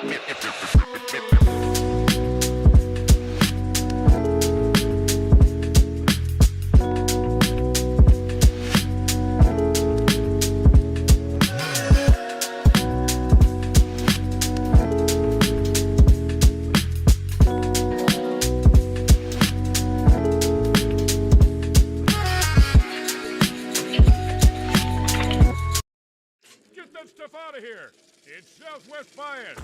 Get that stuff out of here. It's Southwest Bias.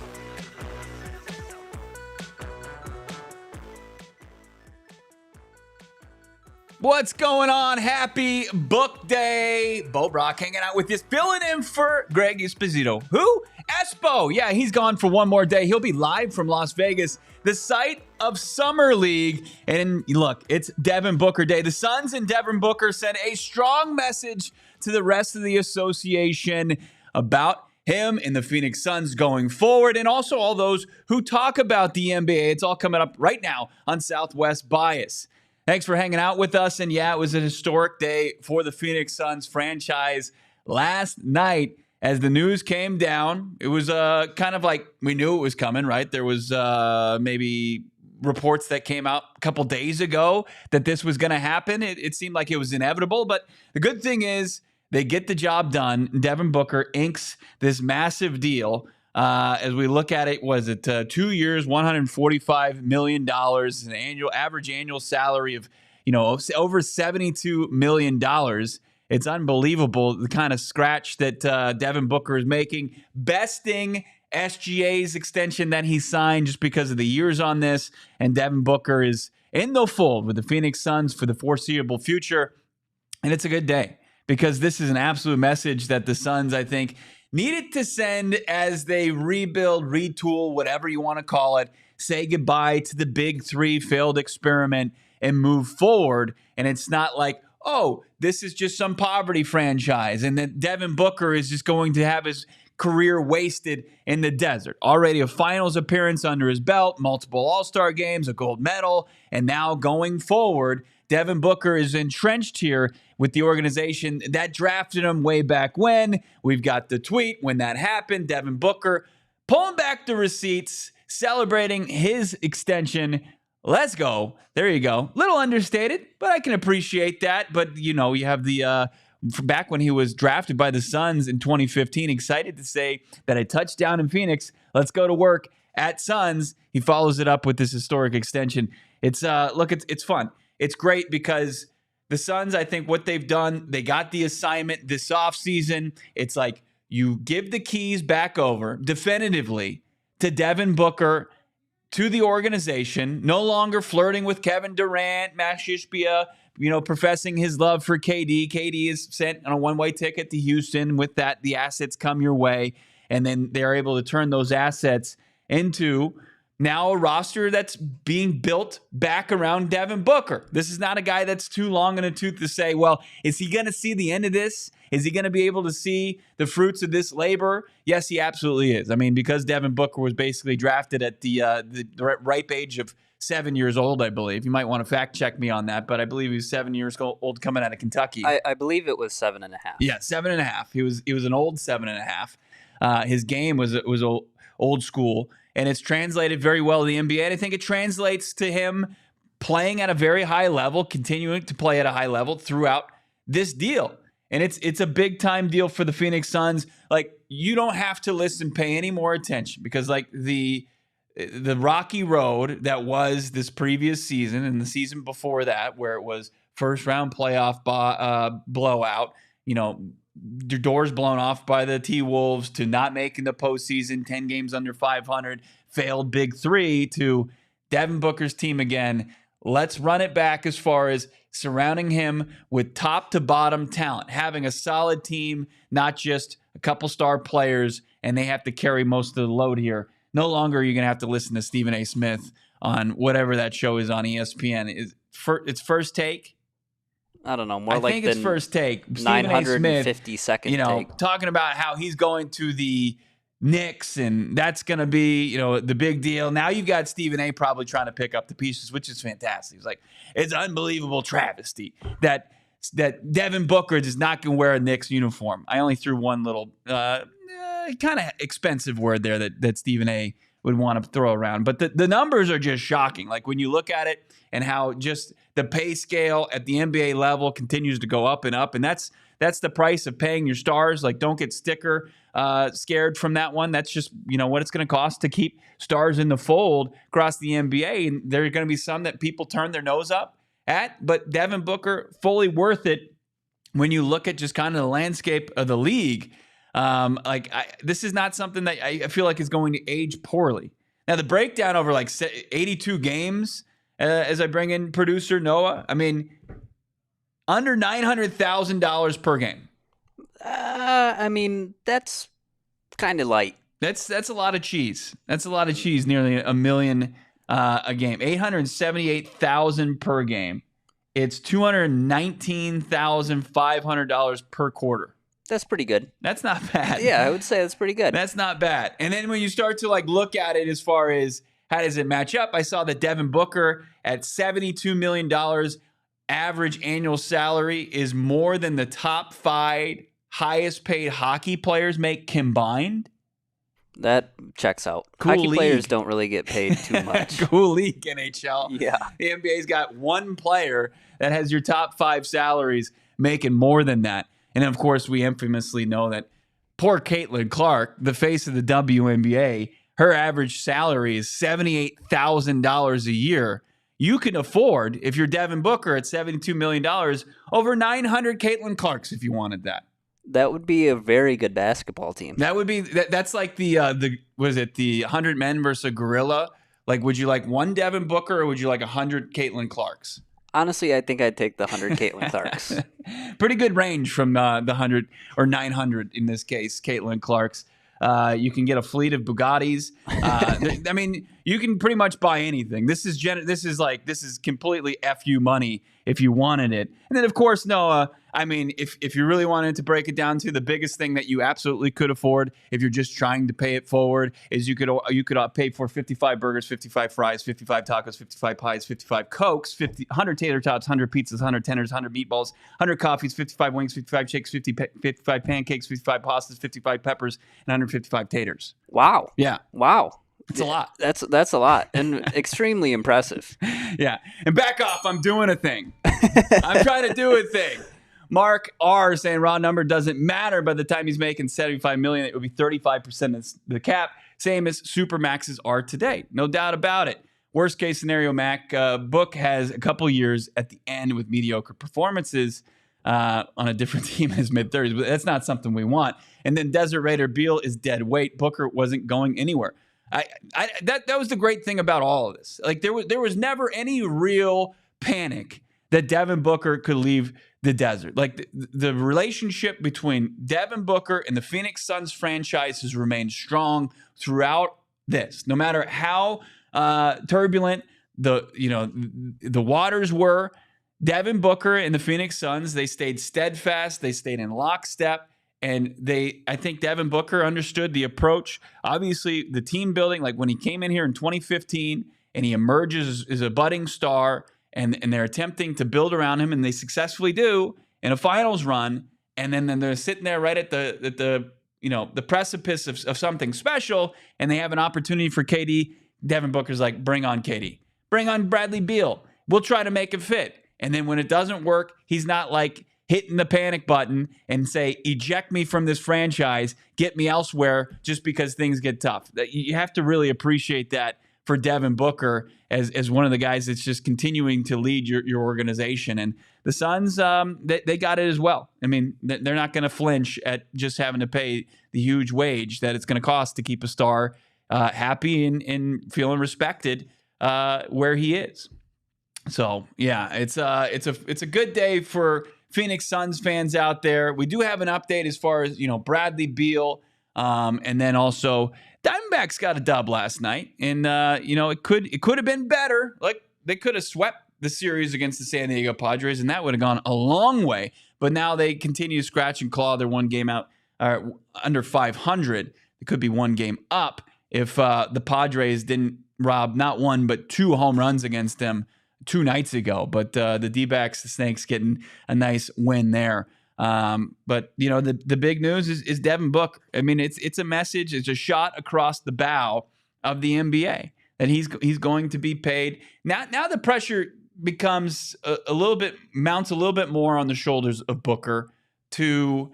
What's going on? Happy Book Day. Bo Brock hanging out with you, filling in for Greg Esposito. Who? Espo. Yeah, he's gone for one more day. He'll be live from Las Vegas, the site of Summer League. And look, it's Devin Booker Day. The Suns and Devin Booker sent a strong message to the rest of the association about him and the Phoenix Suns going forward, and also all those who talk about the NBA. It's all coming up right now on Southwest Bias. Thanks for hanging out with us. And yeah, it was a historic day for the Phoenix Suns franchise last night as the news came down. It was kind of like we knew it was coming, right? There was maybe reports that came out a couple days ago that this was going to happen. It seemed like it was inevitable, but the good thing is they get the job done. Devin Booker inks this massive deal. As we look at it, was it 2 years, $145 million, an average annual salary of, over $72 million. It's unbelievable the kind of scratch that Devin Booker is making, besting SGA's extension that he signed just because of the years on this. And Devin Booker is in the fold with the Phoenix Suns for the foreseeable future. And it's a good day because this is an absolute message that the Suns, I think, needed to send as they rebuild, retool, whatever you want to call it, say goodbye to the big three failed experiment and move forward. And it's not like, oh, this is just some poverty franchise and that Devin Booker is just going to have his career wasted in the desert. Already a finals appearance under his belt, multiple All-Star games, a gold medal, and now going forward, Devin Booker is entrenched here with the organization that drafted him way back when. We've got the tweet when that happened. Devin Booker pulling back the receipts, celebrating his extension. Let's go. There you go. Little understated, but I can appreciate that. But, you have the back when he was drafted by the Suns in 2015, excited to say that a touchdown in Phoenix. Let's go to work at Suns. He follows it up with this historic extension. It's fun. It's great because the Suns, I think what they've done, they got the assignment this offseason. It's like you give the keys back over definitively to Devin Booker, to the organization, no longer flirting with Kevin Durant, Matt Shishbia, professing his love for KD. KD is sent on a one-way ticket to Houston. With that, the assets come your way, and then they're able to turn those assets into now a roster that's being built back around Devin Booker. This is not a guy that's too long in a tooth to say, well, is he going to see the end of this? Is he going to be able to see the fruits of this labor? Yes, he absolutely is. I mean, because Devin Booker was basically drafted at the ripe age of 7 years old, I believe. You might want to fact check me on that, but I believe he was 7 years old coming out of Kentucky. I believe it was 7.5. Yeah, 7.5. He was an old 7.5. His game was old school, and it's translated very well to the NBA. And I think it translates to him playing at a very high level, continuing to play at a high level throughout this deal. And it's a big time deal for the Phoenix Suns. Like, you don't have to pay any more attention because like the rocky road that was this previous season and the season before that, where it was first round playoff blowout, your doors blown off by the T-Wolves, to not making the postseason, 10 games under 500, failed big three, to Devin Booker's team again. Let's run it back as far as surrounding him with top to bottom talent, having a solid team, not just a couple star players, and they have to carry most of the load here. No longer are you going to have to listen to Stephen A. Smith on whatever that show is on ESPN. It's First Take. I don't know. I think it's First Take. 950-second take. Talking about how he's going to the Knicks, and that's going to be, the big deal. Now you've got Stephen A. probably trying to pick up the pieces, which is fantastic. He's like, it's unbelievable travesty that Devin Booker is not going to wear a Knicks uniform. I only threw one little kind of expensive word there that Stephen A. would want to throw around. But the numbers are just shocking. Like when you look at it and how just the pay scale at the NBA level continues to go up, and that's the price of paying your stars. Like, don't get scared from that one. That's just, what it's going to cost to keep stars in the fold across the NBA. And there are going to be some that people turn their nose up at, but Devin Booker, fully worth it when you look at just kind of the landscape of the league. This is not something that I feel like is going to age poorly. Now, the breakdown over like 82 games, as I bring in producer Noah, I mean, under $900,000 per game. I mean, that's kind of light. That's a lot of cheese. That's a lot of cheese. Nearly $1 million a game. $878,000 per game. It's $219,500 per quarter. That's pretty good. That's not bad. Yeah, I would say that's pretty good. That's not bad. And then when you start to look at it as far as how does it match up, I saw that Devin Booker at $72 million average annual salary is more than the top 5 highest paid hockey players make combined. That checks out. Cool Hockey league. Players don't really get paid too much. Cool league, NHL. Yeah. The NBA's got one player that has your top 5 salaries making more than that. And of course, we infamously know that poor Caitlin Clark, the face of the WNBA, her average salary is $78,000 a year. You can afford, if you're Devin Booker at $72 million, over 900 Caitlin Clarks if you wanted that. That would be a very good basketball team. That would be that's like the 100 men versus a gorilla? Like, would you like one Devin Booker or would you like 100 Caitlin Clarks? Honestly, I think I'd take the 100 Caitlin Clarks. Pretty good range from the 100 or 900 in this case, Caitlin Clarks. You can get a fleet of Bugattis. I mean, you can pretty much buy anything. This is completely FU money if you wanted it. And then, of course, Noah, I mean, if you really wanted to break it down to the biggest thing that you absolutely could afford, if you're just trying to pay it forward, is you could pay for 55 burgers, 55 fries, 55 tacos, 55 pies, 55 Cokes, 100 tater tots, 100 pizzas, 100 tenders, 100 meatballs, 100 coffees, 55 wings, 55 shakes, 55 pancakes, 55 pastas, 55 peppers, and 155 taters. Wow. Yeah. Wow. It's a lot. That's a lot and extremely impressive. Yeah. And back off. I'm doing a thing. I'm trying to do a thing. Mark R saying raw number doesn't matter. By the time he's making $75 million, it would be 35% of the cap, same as Supermaxes are today. No doubt about it. Worst case scenario, Mac, Book has a couple years at the end with mediocre performances on a different team in his mid-30s, but that's not something we want. And then Desert Raider Beal is dead weight. Booker wasn't going anywhere. That was the great thing about all of this. Like there was never any real panic that Devin Booker could leave the desert. Like the relationship between Devin Booker and the Phoenix Suns franchise has remained strong throughout this. No matter how turbulent the waters were, Devin Booker and the Phoenix Suns, they stayed steadfast. They stayed in lockstep. And I think Devin Booker understood the approach. Obviously, the team building, like when he came in here in 2015 and he emerges as a budding star and they're attempting to build around him, and they successfully do in a finals run. And then they're sitting there right at the precipice of something special, and they have an opportunity for KD. Devin Booker's like, bring on KD. Bring on Bradley Beal. We'll try to make it fit. And then when it doesn't work, he's not like hitting the panic button and say, eject me from this franchise, get me elsewhere just because things get tough. You have to really appreciate that for Devin Booker as one of the guys that's just continuing to lead your organization. And the Suns, they got it as well. I mean, they're not going to flinch at just having to pay the huge wage that it's going to cost to keep a star happy and feeling respected where he is. So, yeah, it's a good day for Phoenix Suns fans out there. We do have an update as far as, Bradley Beal, and then also Diamondbacks got a dub last night, and it could have been better. Like they could have swept the series against the San Diego Padres, and that would have gone a long way. But now they continue to scratch and claw. They're one game out, under 500. It could be one game up if the Padres didn't rob not one but 2 home runs against them 2 nights ago. But the D-backs, the Snakes, getting a nice win there. But the big news is Devin Booker. I mean, it's a message. It's a shot across the bow of the NBA. That he's going to be paid. Now the pressure becomes mounts a little bit more on the shoulders of Booker to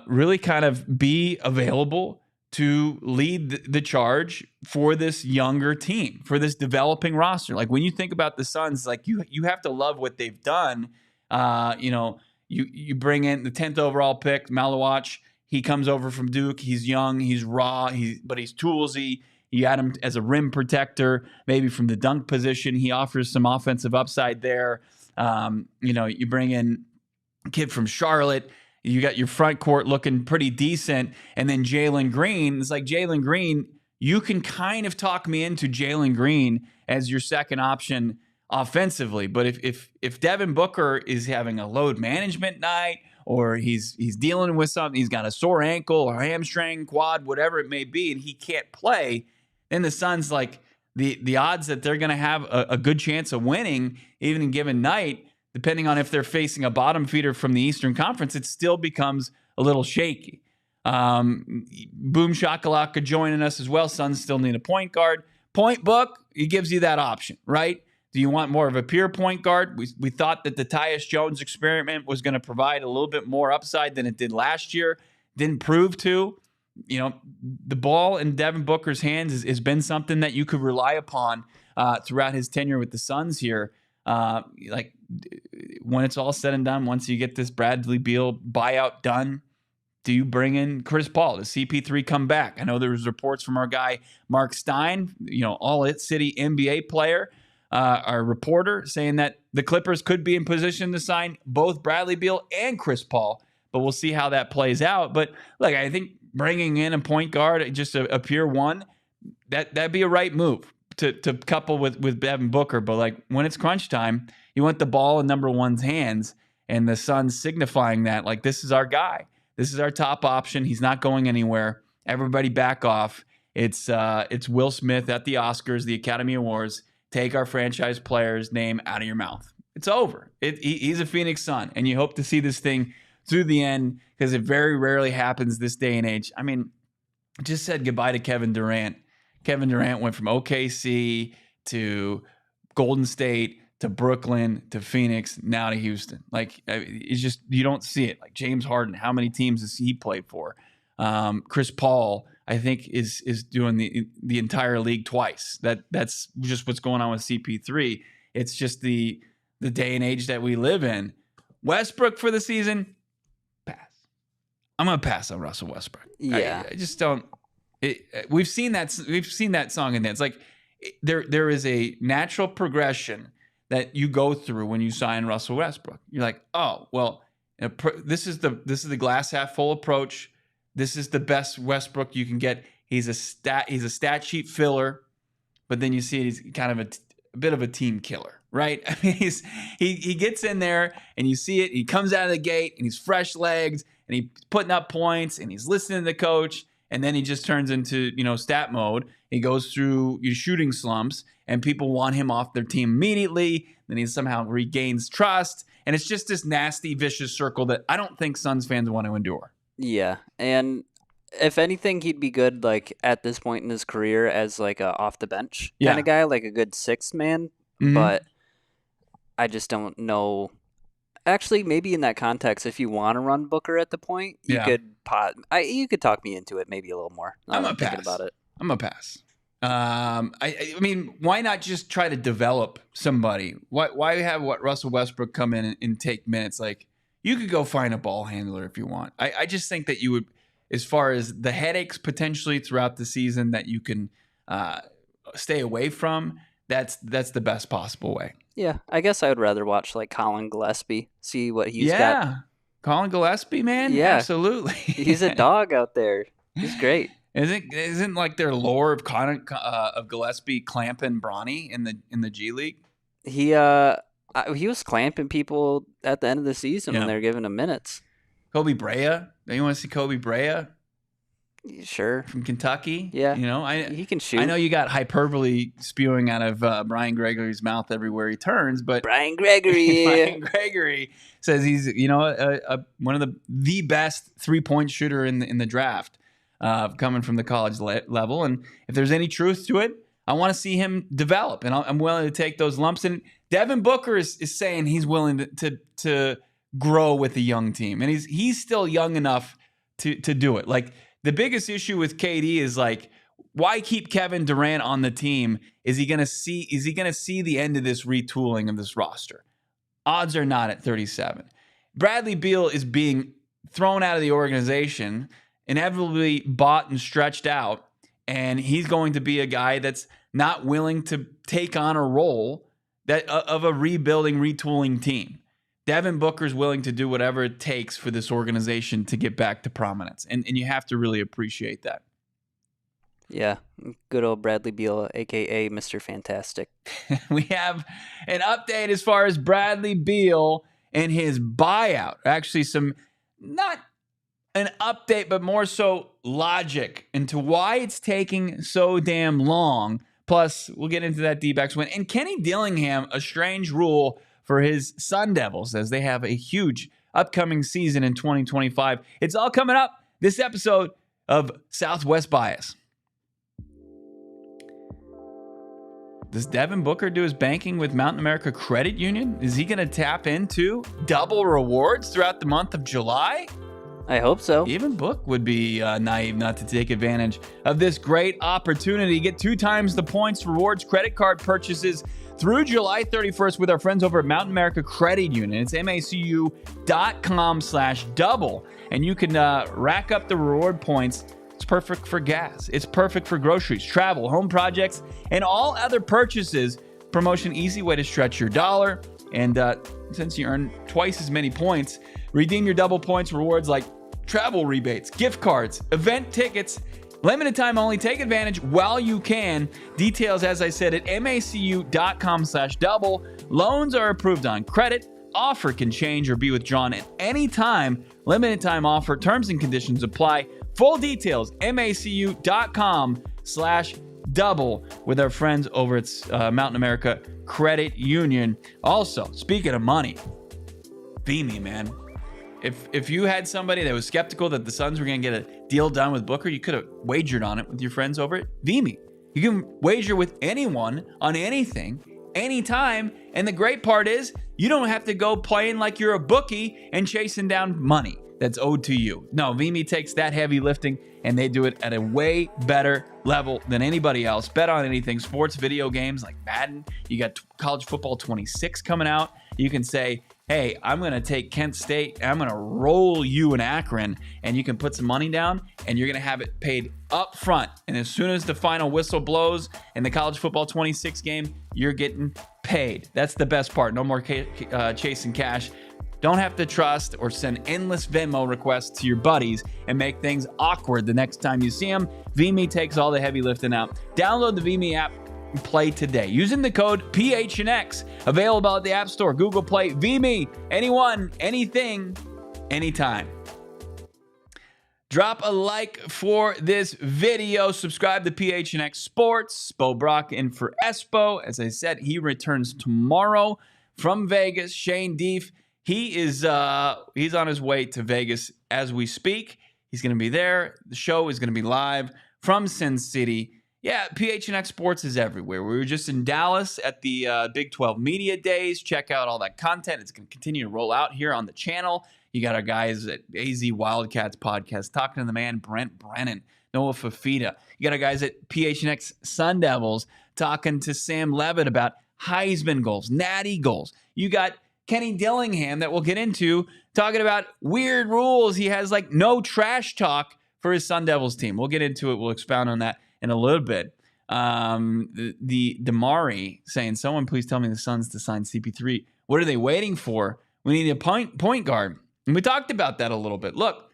really kind of be available to lead the charge for this younger team, for this developing roster. Like when you think about the Suns, like you have to love what they've done. You bring in the 10th overall pick, Malawach. He comes over from Duke. He's young. He's raw. But he's toolsy. You add him as a rim protector, maybe from the dunk position. He offers some offensive upside there. You bring in a kid from Charlotte. You got your front court looking pretty decent. And then Jalen Green. It's like Jalen Green, you can kind of talk me into Jalen Green as your second option offensively. But if Devin Booker is having a load management night, or he's dealing with something, he's got a sore ankle or hamstring, quad, whatever it may be, and he can't play, then the Suns, like the odds that they're going to have a good chance of winning, even in given night, depending on if they're facing a bottom feeder from the Eastern Conference, it still becomes a little shaky. Boom Shakalaka joining us as well. Suns still need a point guard. Point Book, he gives you that option, right? Do you want more of a pure point guard? We thought that the Tyus Jones experiment was going to provide a little bit more upside than it did last year. Didn't prove to. The ball in Devin Booker's hands has been something that you could rely upon throughout his tenure with the Suns here. Like when it's all said and done, once you get this Bradley Beal buyout done, do you bring in Chris Paul? Does CP3 come back? I know there was reports from our guy Mark Stein, ALLCITY NBA player, our reporter, saying that the Clippers could be in position to sign both Bradley Beal and Chris Paul, but we'll see how that plays out. But look, I think bringing in a point guard, just a pure one, that'd be a right move to couple with Devin Booker. But like when it's crunch time, you want the ball in number one's hands, and the Suns signifying that, like, this is our guy. This is our top option. He's not going anywhere. Everybody back off. It's Will Smith at the Oscars, the Academy Awards. Take our franchise player's name out of your mouth. It's over. He's a Phoenix Sun, and you hope to see this thing through the end, because it very rarely happens this day and age. I mean, just said goodbye to Kevin Durant. Kevin Durant went from OKC to Golden State to Brooklyn to Phoenix, now to Houston. Like, it's just, you don't see it. Like James Harden, how many teams has he played for? Chris Paul, I think, is doing the entire league twice. That's just what's going on with CP3. It's just the day and age that we live in. Westbrook for the season, pass. I'm gonna pass on Russell Westbrook. Yeah, I just don't. We've seen that song and dance. Like there is a natural progression that you go through when you sign Russell Westbrook. You're like, oh well, this is the glass half full approach. This is the best Westbrook you can get. He's a stat sheet filler, but then you see he's kind of a bit of a team killer, right? I mean, he gets in there and you see it. He comes out of the gate and he's fresh legs and he's putting up points and he's listening to the coach. And then he just turns into, stat mode. He goes through shooting slumps and people want him off their team immediately. Then he somehow regains trust. And it's just this nasty, vicious circle that I don't think Suns fans want to endure. Yeah. And if anything, he'd be good, like, at this point in his career as, like, a off the bench kind of guy, like a good sixth man. Mm-hmm. But I just don't know. Actually, maybe in that context, if you want to run Booker at the point, you could talk me into it maybe a little more. I'm gonna pass. About it. I'm gonna pass. I mean, why not just try to develop somebody? Why have Russell Westbrook come in and take minutes? Like, you could go find a ball handler if you want. I just think that you would, as far as the headaches potentially throughout the season that you can stay away from, that's the best possible way. Yeah, I guess I would rather watch like Colin Gillespie, see what he's got. Yeah, Colin Gillespie, man. Yeah, absolutely. He's a dog out there. He's great. Isn't like their lore of Gillespie clamping Bronny in the G League? He was clamping people at the end of the season when they were giving him minutes. Kobe Brea. Don't you want to see Kobe Brea? Sure. From Kentucky? Yeah. He can shoot. I know you got hyperbole spewing out of Brian Gregory's mouth everywhere he turns, but Brian Gregory. Brian Gregory says he's, one of the best 3-point shooter in the draft. coming from the college level. And if there's any truth to it, I want to see him develop, and I'm willing to take those lumps. And Devin Booker is saying he's willing to grow with a young team, and he's still young enough to do it. Like, the biggest issue with KD is, like, why keep Kevin Durant on the team? Is he gonna see the end of this retooling of this roster? Odds are not at 37. Bradley Beal is being thrown out of the organization, inevitably bought and stretched out, and he's going to be a guy that's not willing to take on a role of a rebuilding, retooling team. Devin Booker's willing to do whatever it takes for this organization to get back to prominence, and you have to really appreciate that. Yeah, good old Bradley Beal, a.k.a. Mr. Fantastic. We have an update as far as Bradley Beal and his buyout. Actually, not an update, but more so logic into why it's taking so damn long. Plus, we'll get into that D-backs win. And Kenny Dillingham, a strange rule for his Sun Devils as they have a huge upcoming season in 2025. It's all coming up this episode of Southwest Bias. Does Devin Booker do his banking with Mountain America Credit Union? Is he going to tap into double rewards throughout the month of July? I hope so. Even Book would be naive not to take advantage of this great opportunity. Get 2 times the points rewards credit card purchases through July 31st with our friends over at Mountain America Credit Union. It's macu.com/double. And you can rack up the reward points. It's perfect for gas. It's perfect for groceries, travel, home projects, and all other purchases. Promotion, easy way to stretch your dollar. And since you earn twice as many points, redeem your double points rewards like travel rebates, gift cards, event tickets. Limited time only. Take advantage while you can. Details, as I said, at macu.com/double. Loans are approved on credit. Offer can change or be withdrawn at any time. Limited time offer. Terms and conditions apply. Full details, macu.com/double with our friends over at Mountain America Credit Union. Also, speaking of money, Vimy, man. If you had somebody that was skeptical that the Suns were going to get a deal done with Booker, you could have wagered on it with your friends over at Vimy. You can wager with anyone on anything, anytime. And the great part is you don't have to go playing like you're a bookie and chasing down money that's owed to you. No, Vimy takes that heavy lifting and they do it at a way better level than anybody else. Bet on anything, sports, video games like Madden. You got college football 26 coming out. You can say, hey, I'm going to take Kent State and I'm going to roll you in Akron, and you can put some money down and you're going to have it paid up front. And as soon as the final whistle blows in the college football 26 game, you're getting paid. That's the best part. No more chasing cash. Don't have to trust or send endless Venmo requests to your buddies and make things awkward the next time you see them. Vimy takes all the heavy lifting out. Download the Vimy app and play today using the code PHNX. Available at the App Store, Google Play. Vimy, anyone, anything, anytime. Drop a like for this video. Subscribe to PHNX Sports. Bo Brock in for Espo. As I said, he returns tomorrow from Vegas. Shane Deef, he's on his way to Vegas as we speak. He's going to be there. The show is going to be live from Sin City. Yeah, PHNX Sports is everywhere. We were just in Dallas at the Big 12 Media Days. Check out all that content. It's going to continue to roll out here on the channel. You got our guys at AZ Wildcats podcast talking to the man Brent Brennan, Noah Fafita. You got our guys at PHNX Sun Devils talking to Sam Levitt about Heisman goals, Natty goals. You got Kenny Dillingham that we'll get into talking about weird rules. He has like no trash talk for his Sun Devils team. We'll get into it. We'll expound on that in a little bit. The Damari saying, someone please tell me the Suns to sign CP3. What are they waiting for? We need a point guard. And we talked about that a little bit. Look,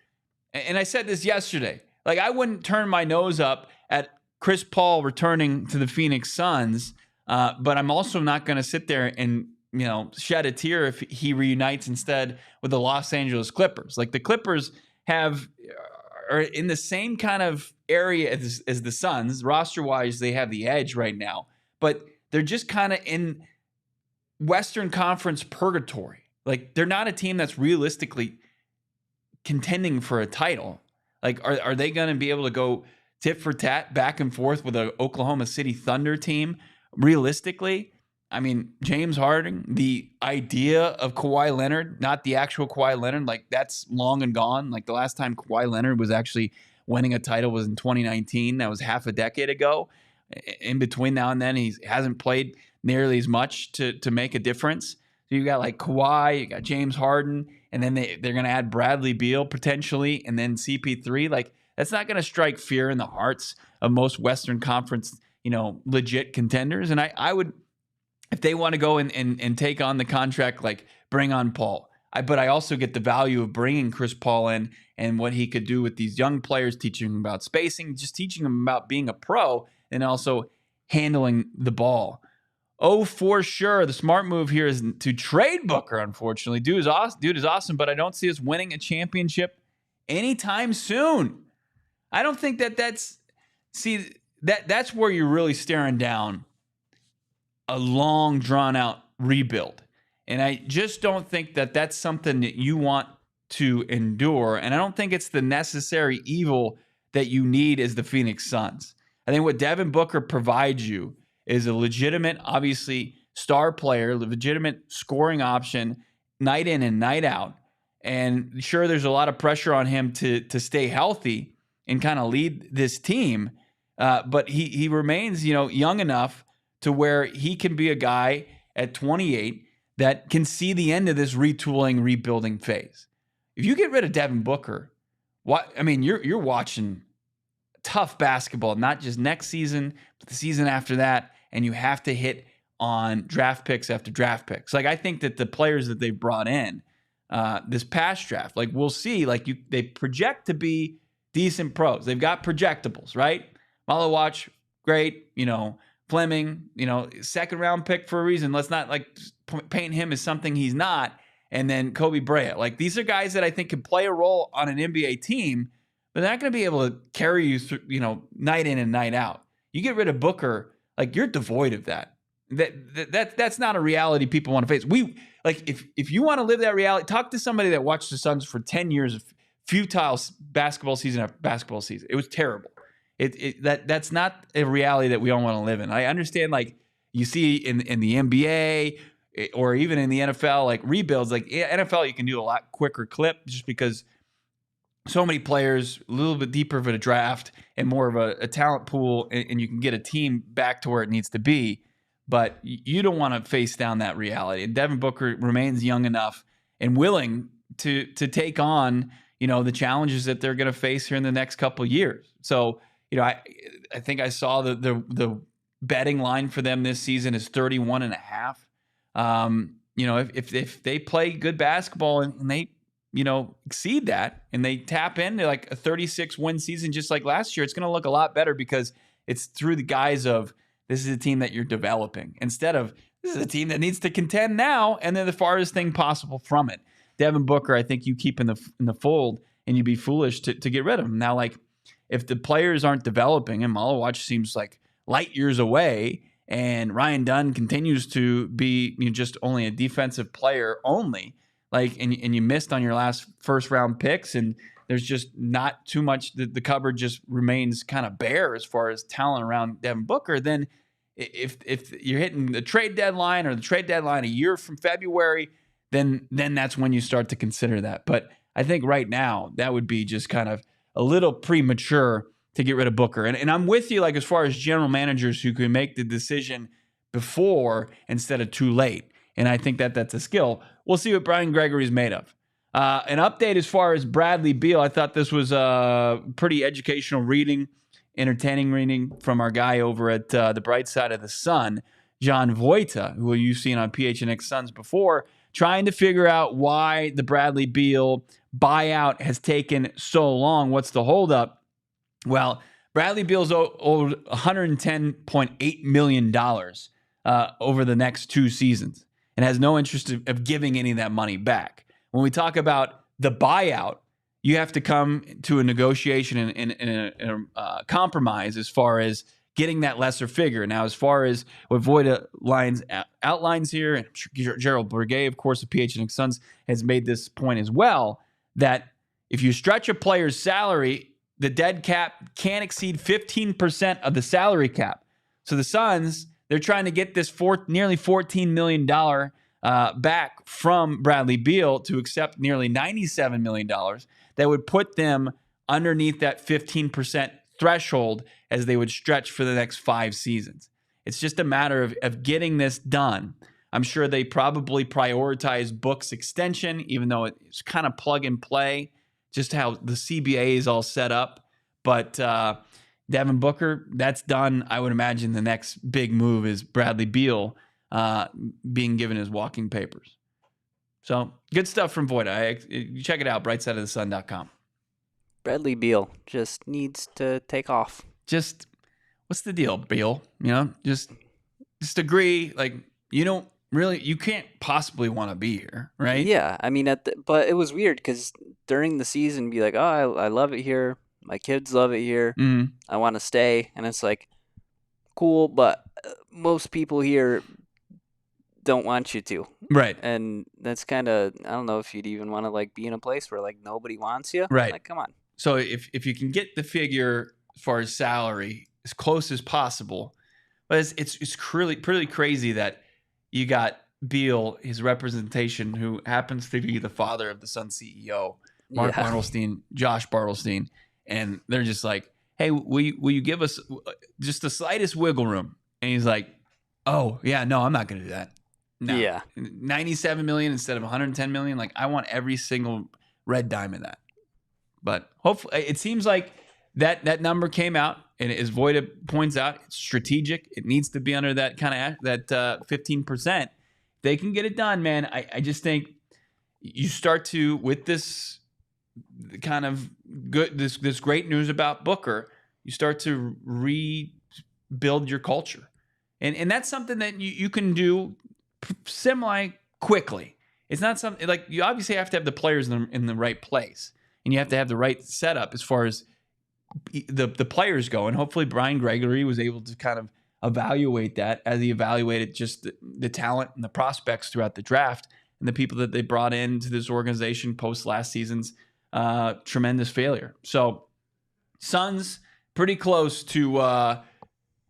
and I said this yesterday, like I wouldn't turn my nose up at Chris Paul returning to the Phoenix Suns, but I'm also not going to sit there and shed a tear if he reunites instead with the Los Angeles Clippers. Like the Clippers are in the same kind of area as the Suns. Roster-wise, they have the edge right now. But they're just kind of in Western Conference purgatory. Like they're not a team that's realistically contending for a title. Like, are they going to be able to go tit for tat back and forth with an Oklahoma City Thunder team? Realistically, I mean, James Harden, the idea of Kawhi Leonard, not the actual Kawhi Leonard, like that's long and gone. Like the last time Kawhi Leonard was actually winning a title was in 2019. That was half a decade ago. In between now and then, he hasn't played nearly as much to make a difference. So you got like Kawhi, you got James Harden, and then they're going to add Bradley Beal potentially, and then CP3. Like that's not going to strike fear in the hearts of most Western Conference, legit contenders. And I would, if they want to go and take on the contract, like bring on Paul. But I also get the value of bringing Chris Paul in and what he could do with these young players, teaching them about spacing, just teaching them about being a pro and also handling the ball. Oh, for sure. The smart move here is to trade Booker, unfortunately. Dude is awesome, but I don't see us winning a championship anytime soon. I don't think that's where you're really staring down a long, drawn-out rebuild. And I just don't think that's something that you want to endure. And I don't think it's the necessary evil that you need as the Phoenix Suns. I think what Devin Booker provides you is a legitimate, obviously, star player, legitimate scoring option, night in and night out. And sure, there's a lot of pressure on him to stay healthy and kind of lead this team. But he remains, young enough to where he can be a guy at 28 that can see the end of this retooling, rebuilding phase. If you get rid of Devin Booker, you're watching tough basketball, not just next season, but the season after that, and you have to hit on draft picks after draft picks. Like I think that the players that they've brought in this past draft, like we'll see, they project to be decent pros. They've got projectables, right? Malawach, great, Fleming, second round pick for a reason. Let's not paint him as something he's not. And then Kobe Bryant. Like these are guys that I think can play a role on an NBA team, but they're not going to be able to carry you through, night in and night out. You get rid of Booker, like you're devoid of that. That's not a reality people want to face. If you want to live that reality, talk to somebody that watched the Suns for 10 years of futile basketball season after basketball season. It was terrible. That's not a reality that we all want to live in. I understand, you see in the NBA or even in the NFL, rebuilds. NFL, you can do a lot quicker clip just because so many players, a little bit deeper of a draft and more of a talent pool, and you can get a team back to where it needs to be. But you don't want to face down that reality. And Devin Booker remains young enough and willing to take on, the challenges that they're going to face here in the next couple of years. So, I think I saw the betting line for them this season is 31.5. If they play good basketball and they, exceed that and they tap into a 36 win season, just like last year, it's going to look a lot better because it's through the guise of this is a team that you're developing instead of this is a team that needs to contend now and they're the farthest thing possible from it. Devin Booker, I think you keep in the fold and you'd be foolish to get rid of him. Now, if the players aren't developing and Malawach seems like light years away and Ryan Dunn continues to be just only a defensive player only, and you missed on your last first round picks and there's just not too much, the cupboard just remains kind of bare as far as talent around Devin Booker, then if you're hitting the trade deadline or the trade deadline a year from February, then that's when you start to consider that. But I think right now that would be just kind of a little premature to get rid of Booker. And I'm with you, as far as general managers who can make the decision before instead of too late. And I think that's a skill. We'll see what Brian Gregory's made of. An update as far as Bradley Beal. I thought this was a pretty educational reading, entertaining reading from our guy over at the Bright Side of the Sun, John Voita, who you've seen on PHNX Suns before, trying to figure out why the Bradley Beal buyout has taken so long. What's the holdup? Well, Bradley Beal's owed $110.8 million over the next 2 seasons and has no interest of giving any of that money back. When we talk about the buyout, you have to come to a negotiation and a compromise as far as getting that lesser figure. Now, as far as what Voita outlines here, and Gerald Burgay, of course, of PHNX Suns, has made this point as well, that If you stretch a player's salary, the dead cap can't exceed 15% of the salary cap. So the Suns, they're trying to get this nearly $14 million back from Bradley Beal to accept nearly $97 million. That would put them underneath that 15% threshold as they would stretch for the next 5 seasons. It's just a matter of getting this done. I'm sure they probably prioritize Book's extension, even though it's kind of plug and play, just how the CBA is all set up. But Devin Booker, that's done. I would imagine the next big move is Bradley Beal being given his walking papers. So good stuff from Voida. You check it out, brightsideofthesun.com. Bradley Beal just needs to take off. Just, what's the deal, Beal? Just agree. Like, you can't possibly want to be here, right? Yeah, I mean, but it was weird because during the season, be like, oh, I love it here. My kids love it here. Mm-hmm. I want to stay. And it's like, cool, but most people here don't want you to. Right. And that's kind of, I don't know if you'd even want to like be in a place where like nobody wants you. Right. Like, come on. So if you can get the figure as far as salary as close as possible, but it's pretty crazy that you got Beal, his representation, who happens to be the father of the Sun CEO, Mark Bartelstein, Josh Bartelstein, and they're just like, hey, will you give us just the slightest wiggle room? And he's like, oh, yeah, no, I'm not going to do that. No. Yeah. $97 million instead of $110 million. Like, I want every single red dime of that. But hopefully, it seems like that number came out, and as Voida points out, it's strategic. It needs to be under that kind of 15%. They can get it done, man. I just think you start to, with this kind of good, this great news about Booker, you start to rebuild your culture, and that's something that you can do semi quickly. It's not something like, you obviously have to have the players in the right place, and you have to have the right setup as far as the players go. And hopefully Brian Gregory was able to kind of evaluate that as he evaluated just the talent and the prospects throughout the draft and the people that they brought into this organization post last season's tremendous failure. So Suns pretty close to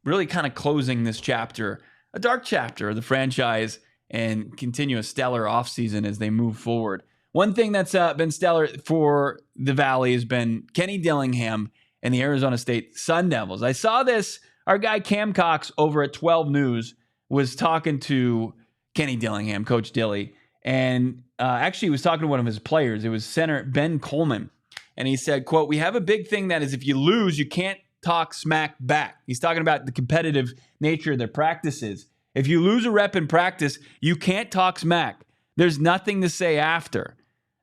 really kind of closing this chapter, a dark chapter of the franchise, and continue a stellar offseason as they move forward. One thing that's been stellar for the Valley has been Kenny Dillingham and the Arizona State Sun Devils. I saw this. Our guy Cam Cox over at 12 News was talking to Kenny Dillingham, Coach Dilly, and actually he was talking to one of his players. It was center Ben Coleman, and he said, quote, "We have a big thing that is if you lose, you can't talk smack back." He's talking about the competitive nature of their practices. If you lose a rep in practice, you can't talk smack. There's nothing to say after.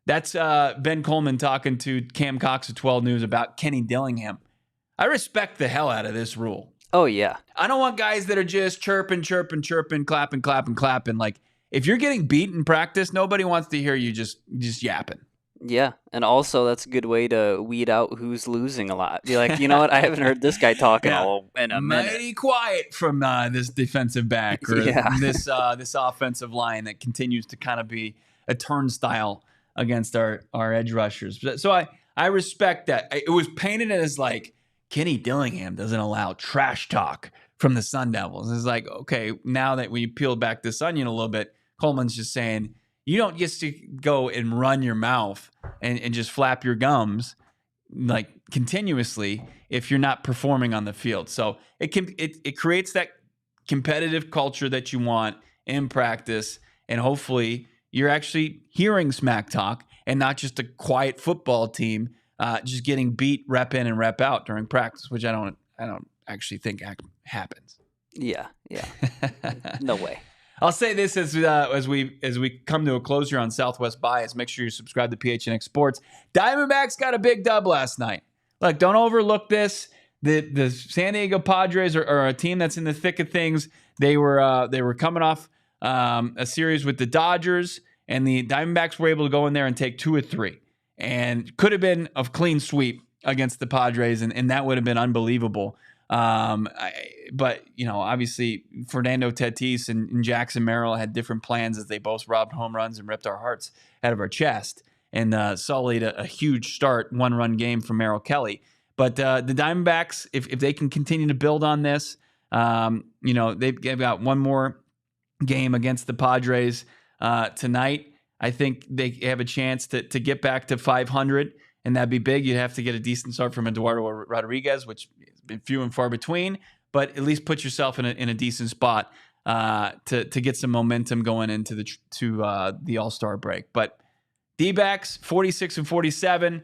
That's Ben Coleman talking to Cam Cox at 12 News about Kenny Dillingham. I respect the hell out of this rule. Oh, yeah. I don't want guys that are just chirping, clapping. Like, if you're getting beat in practice, nobody wants to hear you just yapping. Yeah, and also that's a good way to weed out who's losing a lot. Be like, you know what? I haven't heard this guy talk in a minute. Mighty quiet from this defensive back or this offensive line that continues to kind of be a turnstile against our edge rushers. So I respect that. It was painted as like Kenny Dillingham doesn't allow trash talk from the Sun Devils. It's like, okay, now that we peel back this onion a little bit, Coleman's just saying, you don't get to go and run your mouth and just flap your gums like continuously if you're not performing on the field. So it creates that competitive culture that you want in practice, and hopefully you're actually hearing smack talk and not just a quiet football team just getting beat rep in and rep out during practice, which I don't actually think happens. Yeah. No way. I'll say this as we come to a close here on Southwest Bias. Make sure you subscribe to PHNX Sports. Diamondbacks got a big dub last night. Look, don't overlook this. The San Diego Padres are a team that's in the thick of things. They were coming off a series with the Dodgers, and the Diamondbacks were able to go in there and take 2 of 3, and could have been a clean sweep against the Padres, and that would have been unbelievable. But obviously Fernando Tatis and Jackson Merrill had different plans as they both robbed home runs and ripped our hearts out of our chest. and sullied a huge start, 1-run game from Merrill Kelly. But the Diamondbacks, if they can continue to build on this, they've got one more game against the Padres tonight. I think they have a chance to get back to 500, and that'd be big. You'd have to get a decent start from Eduardo Rodriguez, which has been few and far between, but at least put yourself in a decent spot to get some momentum going into the All-Star break. But D-backs 46-47.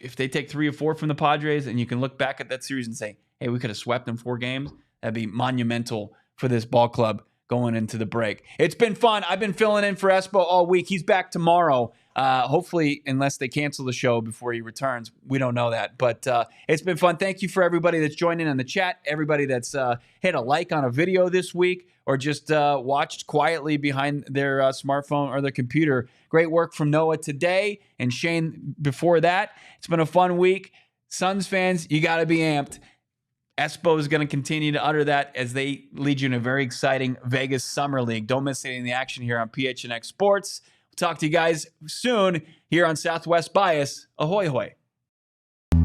If they take 3 or 4 from the Padres, and you can look back at that series and say, hey, we could have swept them 4 games, that'd be monumental for this ball club going into the break. It's been fun. I've been filling in for Espo all week. He's back tomorrow. Hopefully, unless they cancel the show before he returns. We don't know that. But it's been fun. Thank you for everybody that's joined in on the chat, everybody that's hit a like on a video this week or just watched quietly behind their smartphone or their computer. Great work from Noah today and Shane before that. It's been a fun week. Suns fans, you got to be amped. Espo is going to continue to utter that as they lead you in a very exciting Vegas Summer League. Don't miss any of the action here on PHNX Sports. We'll talk to you guys soon here on Southwest Bias. Ahoy, hoy.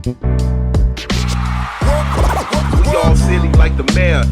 We all silly like the mayor.